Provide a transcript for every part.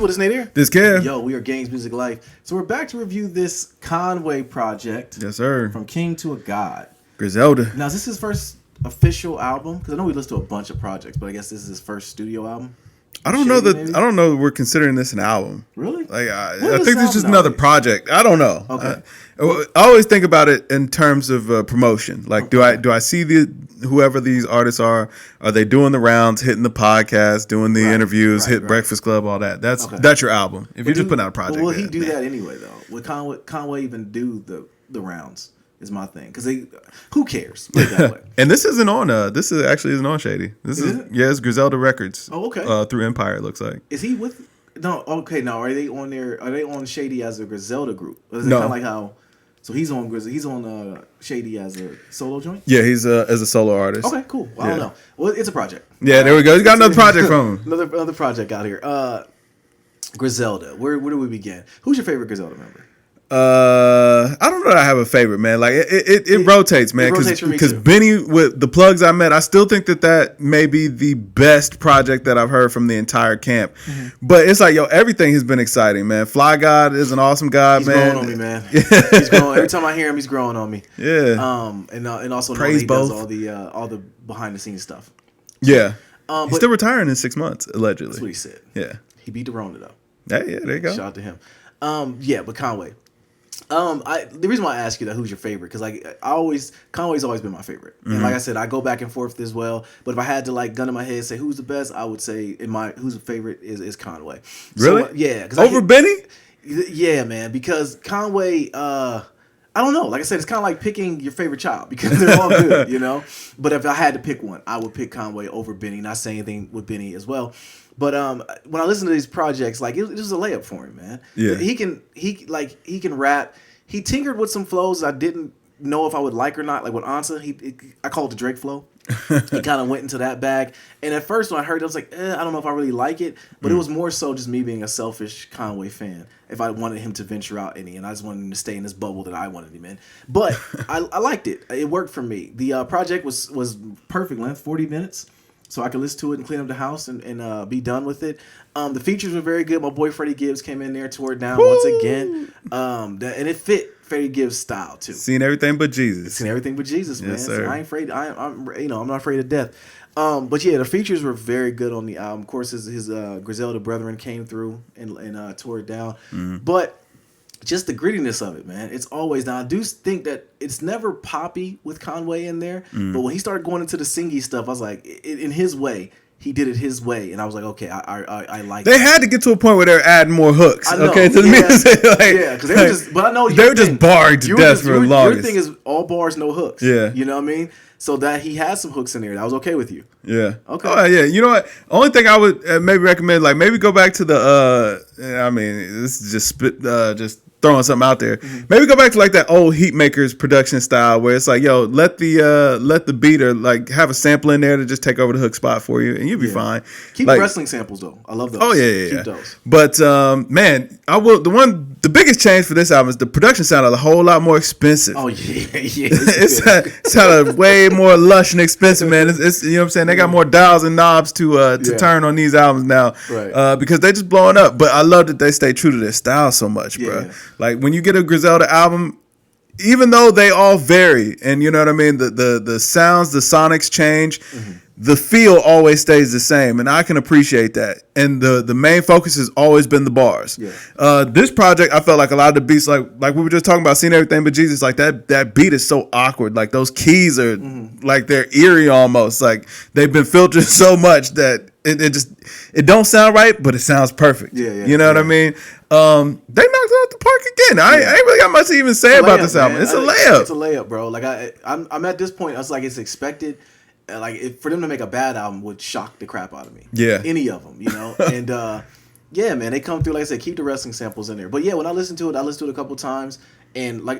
people. This Nate here. This Kev. Yo, we are Games Music Life. So we're back to review this Conway project. Yes, sir. From King to a God. Griselda. Now, is this his first official album? Because I know we listened to a bunch of projects, but I guess this is his first studio album. I don't know that we're considering this an album. Really? Like I think this is just another project. I don't know. Okay. I always think about it in terms of promotion. Like, do I see whoever these artists are they doing the rounds, hitting the podcast, doing the interviews, Breakfast Club, all that? That's your album. If you're just putting out a project. Will he do that anyway though? Would Conway even do the rounds? Is my thing, because who cares? Put it that way. And this isn't on. This isn't on Shady. This is it's Griselda Records. Oh, okay. Through Empire, it looks like. Is he with? No. Okay. No. Are they on there? Are they on Shady as a Griselda group? Or is it no. Kind of like how. So he's on Shady as a solo joint. Yeah, he's as a solo artist. Okay. Cool. Well, I don't know. Well, it's a project. Yeah. There we go. He's got another project from him. another project out here. Griselda. Where do we begin? Who's your favorite Griselda member? I don't know that I have a favorite, man. Like it rotates, man. Because Benny, with the plugs I met, I still think that may be the best project that I've heard from the entire camp. Mm-hmm. But it's like, yo, everything has been exciting, man. Fly God is an awesome guy, he's man. Growing on me, man. He's growing. Every time I hear him, he's growing on me. Yeah. And also Praise he both. does all the behind the scenes stuff. Yeah. He's still retiring in 6 months, allegedly. That's what he said. Yeah. He beat the Rona though. Hey, yeah, there you go. Shout out to him. But Conway. The reason why I ask you that, who's your favorite? Because Conway's always been my favorite, and like I said, I go back and forth as well. But if I had to gun in my head say who's the best, I would say who's the favorite is Conway. Really? So, yeah. Over Benny? Yeah, man. Because Conway, I don't know. Like I said, it's kind of like picking your favorite child because they're all good, you know. But if I had to pick one, I would pick Conway over Benny. Not saying anything with Benny as well. But when I listen to these projects, it was a layup for him, man. Yeah. He can rap. He tinkered with some flows I didn't know if I would like or not. Like with Ansa, I call it the Drake flow. He kind of went into that bag. And at first when I heard it, I was like, I don't know if I really like it. But it was more so just me being a selfish Conway fan. If I wanted him to venture out any, and I just wanted him to stay in this bubble that I wanted him in. But I liked it. It worked for me. The project was perfect length, 40 minutes. So I could listen to it and clean up the house and be done with it. The features were very good. My boy Freddie Gibbs came in there, tore it down once again. And it fit Freddie Gibbs' style too. Seen everything but Jesus. Seen everything but Jesus, man. Yes, sir. So I ain't afraid. I'm not afraid of death. But yeah, the features were very good on the album. Of course, his Griselda brethren came through and tore it down. Mm-hmm. But just the grittiness of it, man. It's always now. I do think that it's never poppy with Conway in there, but when he started going into the singy stuff, I was like, in his way, he did it his way, and I was like, okay, I like. They had to get to a point where they're adding more hooks. I know, okay, to the music, because they were just. But I know they were just barring to death for the longest. Your thing is all bars, no hooks. Yeah, you know what I mean. So that he has some hooks in there, that was okay with you. Yeah. Okay. Oh yeah. You know what? Only thing I would maybe recommend, maybe go back to the. I mean, this is just throwing something out there. Mm-hmm. Maybe go back to that old Heatmakers production style where it's like, yo, let the beater have a sample in there to just take over the hook spot for you, and you'll be fine. Keep the wrestling samples though. I love those. Oh yeah. Keep those. But man, the biggest change for this album is the production sounded a whole lot more expensive. Oh yeah. It sounded way more lush and expensive, man. It's you know what I'm saying. They got more dials and knobs to turn on these albums now, right? Because they just blowing up. But I love that they stay true to their style so much, bro. Like when you get a Griselda album, even though they all vary, and you know what I mean, the sounds, the sonics change, the feel always stays the same, and I can appreciate that. And the main focus has always been the bars. Yeah. This project, I felt like a lot of the beats, like we were just talking about, Seen Everything But Jesus, like that beat is so awkward. Like those keys are like they're eerie almost. Like they've been filtered so much that it don't sound right, but it sounds perfect. Yeah. You know what I mean? They knocked it out the park again. I ain't really got much to even say about this album. It's a layup. It's a layup, bro. Like I'm at this point. I was like, it's expected. For them to make a bad album would shock the crap out of me. Yeah. Any of them, you know. And yeah, man, they come through. Like I said, keep the wrestling samples in there. But yeah, when I listened to it, a couple times, and we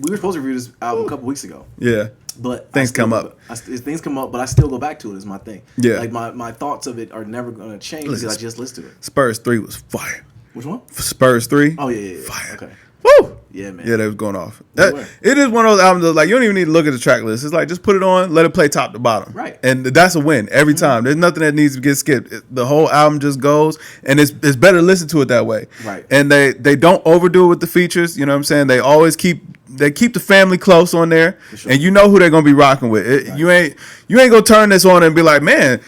were supposed to review this album a couple weeks ago. Yeah. But things come up, but I still go back to it. Is my thing. Yeah. Like my thoughts of it are never going to change because I just listened to it. Spurs 3 was fire. Which one? Spurs 3. Oh yeah. Fire. Okay. Woo! Yeah, man. Yeah, they was going off. They were. It is one of those albums that like you don't even need to look at the track list. It's like just put it on, let it play top to bottom. Right. And that's a win every time. There's nothing that needs to get skipped. The whole album just goes, and it's better to listen to it that way. Right. And they don't overdo it with the features. You know what I'm saying? They always keep the family close on there, sure. and you know who they're gonna be rocking with. Right. You ain't gonna turn this on and be like, man,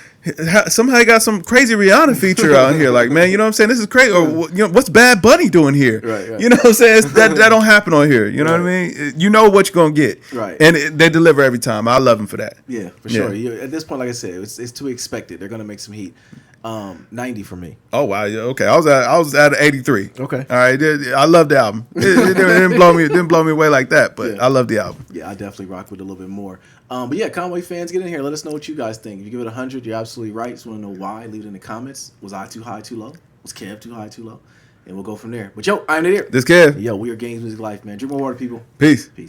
somehow he got some crazy Rihanna feature out here. Like, man, you know what I'm saying? This is crazy. Or you know, what's Bad Bunny doing here? Right. You know what I'm saying? That don't happen on here. You know what I mean? You know what you're gonna get. Right. And they deliver every time. I love them for that. Yeah, for sure. At this point, like I said, it's too expected. They're gonna make some heat. 90 for me. Oh wow, yeah, okay. I was at 83. Okay. All right. I love the album. It didn't blow me away like that, but I love the album. Yeah, I definitely rock with it a little bit more. But yeah, Conway fans, get in here. Let us know what you guys think. If you give it 100, you're absolutely right. Just want to know why. Leave it in the comments. Was I too high, too low? Was Kev too high, too low? And we'll go from there. But yo, I'm Nadir. This Kev. Yo, we are Games Music Life, man. Drink more water, people. Peace.